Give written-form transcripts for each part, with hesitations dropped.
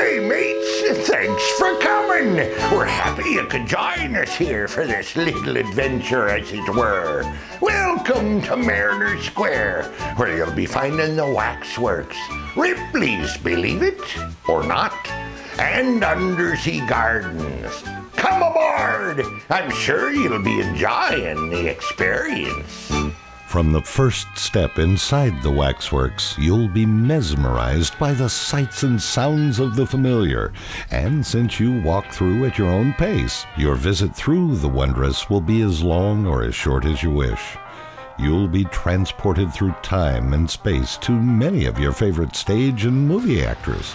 Hey mates, thanks for coming. We're happy you could join us here for this little adventure, as it were. Welcome to Mariner Square, where you'll be finding the waxworks, Ripley's, believe it or not, and Undersea Gardens. Come aboard! I'm sure you'll be enjoying the experience. From the first step inside the waxworks, you'll be mesmerized by the sights and sounds of the familiar. And since you walk through at your own pace, your visit through the wondrous will be as long or as short as you wish. You'll be transported through time and space to many of your favorite stage and movie actors.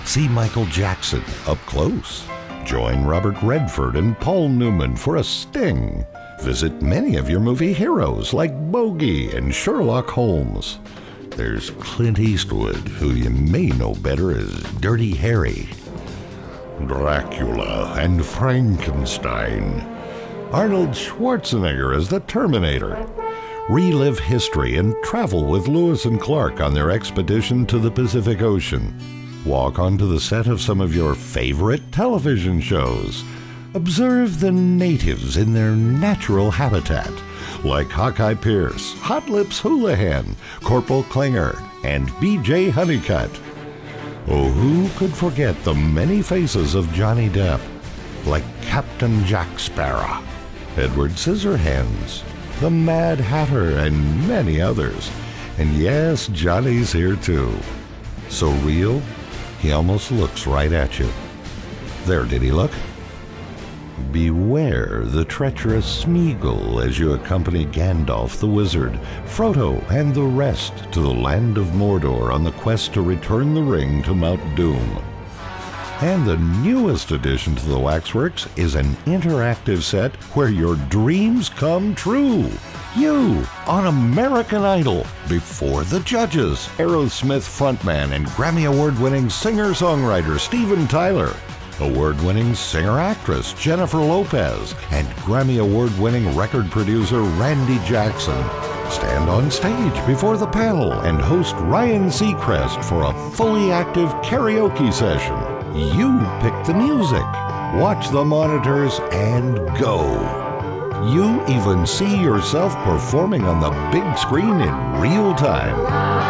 See Michael Jackson up close. Join Robert Redford and Paul Newman for a sting. Visit many of your movie heroes like Bogey and Sherlock Holmes. There's Clint Eastwood, who you may know better as Dirty Harry. Dracula and Frankenstein. Arnold Schwarzenegger as the Terminator. Relive history and travel with Lewis and Clark on their expedition to the Pacific Ocean. Walk onto the set of some of your favorite television shows. Observe the natives in their natural habitat, like Hawkeye Pierce, Hot Lips Houlihan, Corporal Klinger, and B.J. Honeycutt. Oh, who could forget the many faces of Johnny Depp, like Captain Jack Sparrow, Edward Scissorhands, the Mad Hatter, and many others. And yes, Johnny's here too. So real, he almost looks right at you. There, did he look? Beware the treacherous Smeagol as you accompany Gandalf the Wizard, Frodo, and the rest to the land of Mordor on the quest to return the ring to Mount Doom. And the newest addition to the Waxworks is an interactive set where your dreams come true. You on American Idol before the judges, Aerosmith frontman and Grammy Award-winning singer-songwriter Steven Tyler, award-winning singer-actress Jennifer Lopez, and Grammy Award-winning record producer Randy Jackson stand on stage before the panel and host Ryan Seacrest for a fully active karaoke session. You pick the music, watch the monitors, and go. You even see yourself performing on the big screen in real time.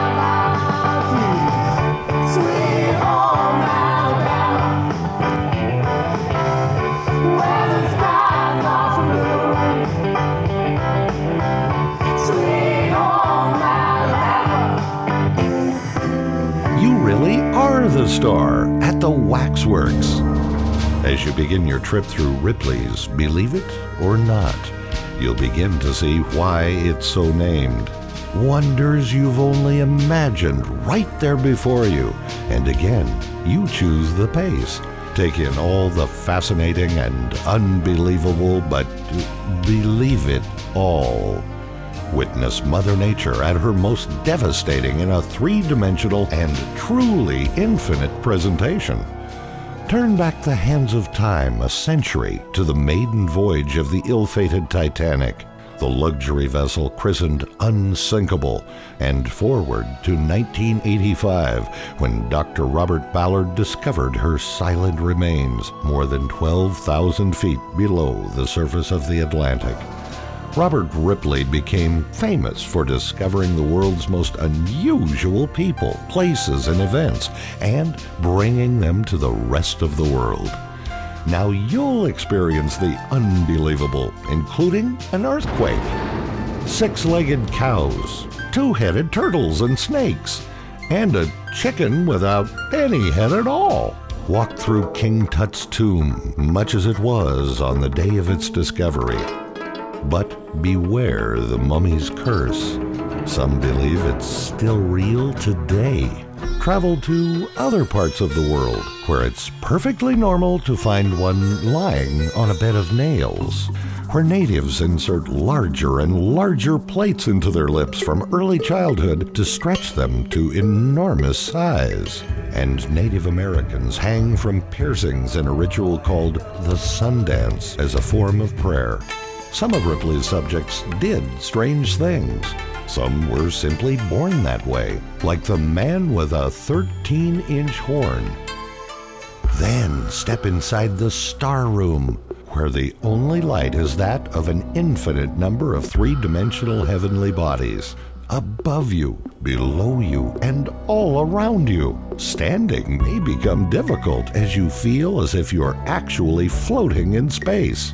The star at the Waxworks. As you begin your trip through Ripley's, believe it or not, you'll begin to see why it's so named. Wonders you've only imagined right there before you. And again, you choose the pace. Take in all the fascinating and unbelievable, but believe it all. Witness Mother Nature at her most devastating in a three-dimensional and truly infinite presentation. Turn back the hands of time a century to the maiden voyage of the ill-fated Titanic, the luxury vessel christened Unsinkable, and forward to 1985 when Dr. Robert Ballard discovered her silent remains more than 12,000 feet below the surface of the Atlantic. Robert Ripley became famous for discovering the world's most unusual people, places, and events, and bringing them to the rest of the world. Now you'll experience the unbelievable, including an earthquake, six-legged cows, two-headed turtles and snakes, and a chicken without any head at all. Walk through King Tut's tomb, much as it was on the day of its discovery. But beware the mummy's curse. Some believe it's still real today. Travel to other parts of the world where it's perfectly normal to find one lying on a bed of nails, where natives insert larger and larger plates into their lips from early childhood to stretch them to enormous size, and Native Americans hang from piercings in a ritual called the sun dance as a form of prayer. Some of Ripley's subjects did strange things. Some were simply born that way, like the man with a 13-inch horn. Then step inside the star room, where the only light is that of an infinite number of three-dimensional heavenly bodies. Above you, below you, and all around you. Standing may become difficult as you feel as if you're actually floating in space.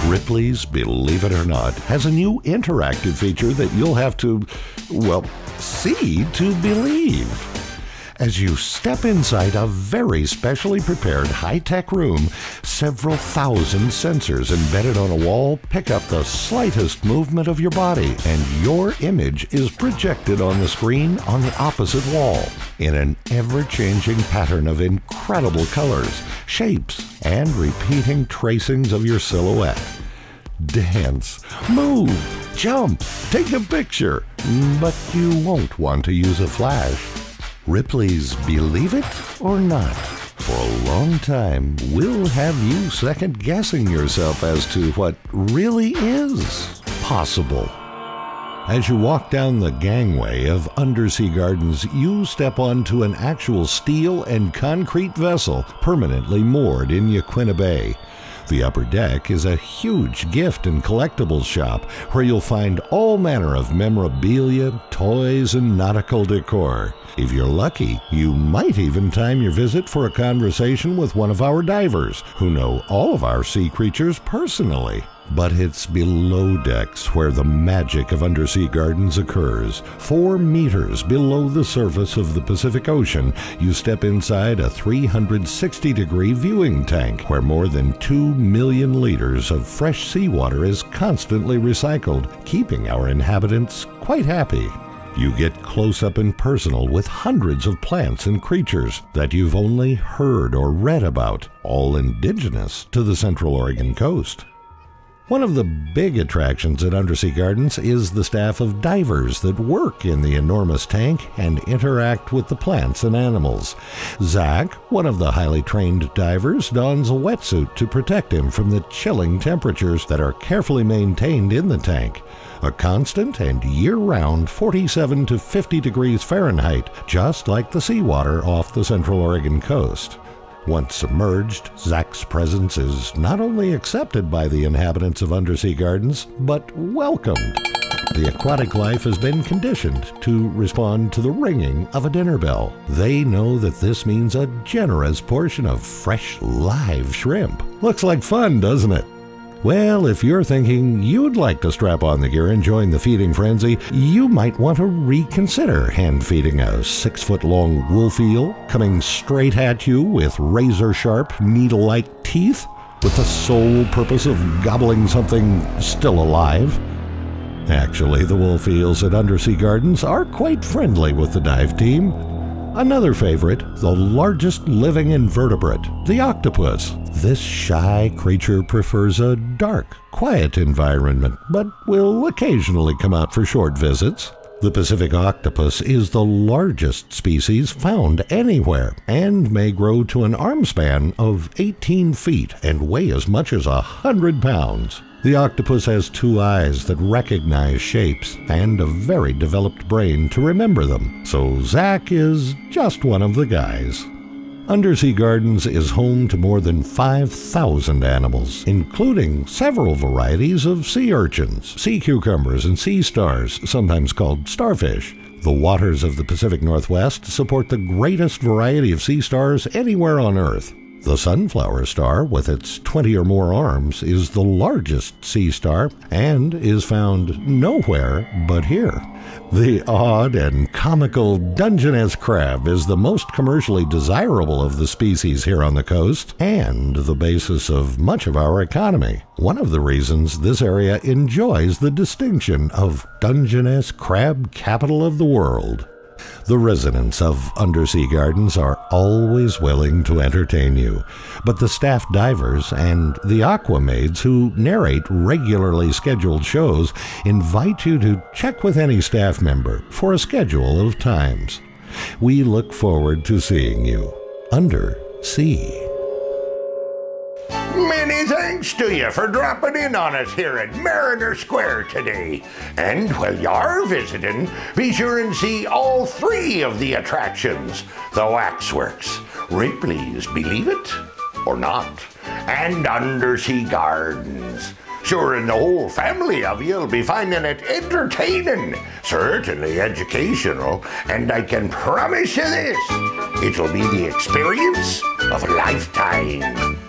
Ripley's, believe it or not, has a new interactive feature that you'll have to, well, see to believe. As you step inside a very specially prepared high-tech room, several thousand sensors embedded on a wall pick up the slightest movement of your body, and your image is projected on the screen on the opposite wall in an ever-changing pattern of incredible colors, shapes, and repeating tracings of your silhouette. Dance, move, jump, take a picture, but you won't want to use a flash. Ripley's Believe It or Not. For a long time, we'll have you second-guessing yourself as to what really is possible. As you walk down the gangway of Undersea Gardens, you step onto an actual steel and concrete vessel permanently moored in Yaquina Bay. The upper deck is a huge gift and collectibles shop where you'll find all manner of memorabilia, toys, and nautical decor. If you're lucky, you might even time your visit for a conversation with one of our divers who know all of our sea creatures personally. But it's below decks where the magic of Undersea Gardens occurs. 4 meters below the surface of the Pacific Ocean, you step inside a 360-degree viewing tank where more than 2 million liters of fresh seawater is constantly recycled, keeping our inhabitants quite happy. You get close up and personal with hundreds of plants and creatures that you've only heard or read about, all indigenous to the Central Oregon coast. One of the big attractions at Undersea Gardens is the staff of divers that work in the enormous tank and interact with the plants and animals. Zach, one of the highly trained divers, dons a wetsuit to protect him from the chilling temperatures that are carefully maintained in the tank. A constant and year-round 47 to 50 degrees Fahrenheit, just like the seawater off the Central Oregon coast. Once submerged, Zach's presence is not only accepted by the inhabitants of Undersea Gardens, but welcomed. The aquatic life has been conditioned to respond to the ringing of a dinner bell. They know that this means a generous portion of fresh, live shrimp. Looks like fun, doesn't it? Well, if you're thinking you'd like to strap on the gear and join the feeding frenzy, you might want to reconsider hand-feeding a 6-foot-long wolf eel coming straight at you with razor-sharp, needle-like teeth with the sole purpose of gobbling something still alive. Actually, the wolf eels at Undersea Gardens are quite friendly with the dive team. Another favorite, the largest living invertebrate, the octopus. This shy creature prefers a dark, quiet environment, but will occasionally come out for short visits. The Pacific octopus is the largest species found anywhere and may grow to an arm span of 18 feet and weigh as much as 100 pounds. The octopus has 2 eyes that recognize shapes and a very developed brain to remember them, so Zach is just one of the guys. Undersea Gardens is home to more than 5,000 animals, including several varieties of sea urchins, sea cucumbers, and sea stars, sometimes called starfish. The waters of the Pacific Northwest support the greatest variety of sea stars anywhere on Earth. The sunflower star, with its 20 or more arms, is the largest sea star and is found nowhere but here. The odd and comical Dungeness crab is the most commercially desirable of the species here on the coast and the basis of much of our economy. One of the reasons this area enjoys the distinction of Dungeness Crab Capital of the World. The residents of Undersea Gardens are always willing to entertain you, but the staff divers and the aquamaids who narrate regularly scheduled shows invite you to check with any staff member for a schedule of times. We look forward to seeing you Undersea. Many Many thanks to you for dropping in on us here at Mariner Square today. And while you are visiting, be sure and see all 3 of the attractions: the Waxworks, Ripley's Believe It or Not, and Undersea Gardens. Sure, and the whole family of you'll be finding it entertaining, certainly educational, and I can promise you this, it'll be the experience of a lifetime.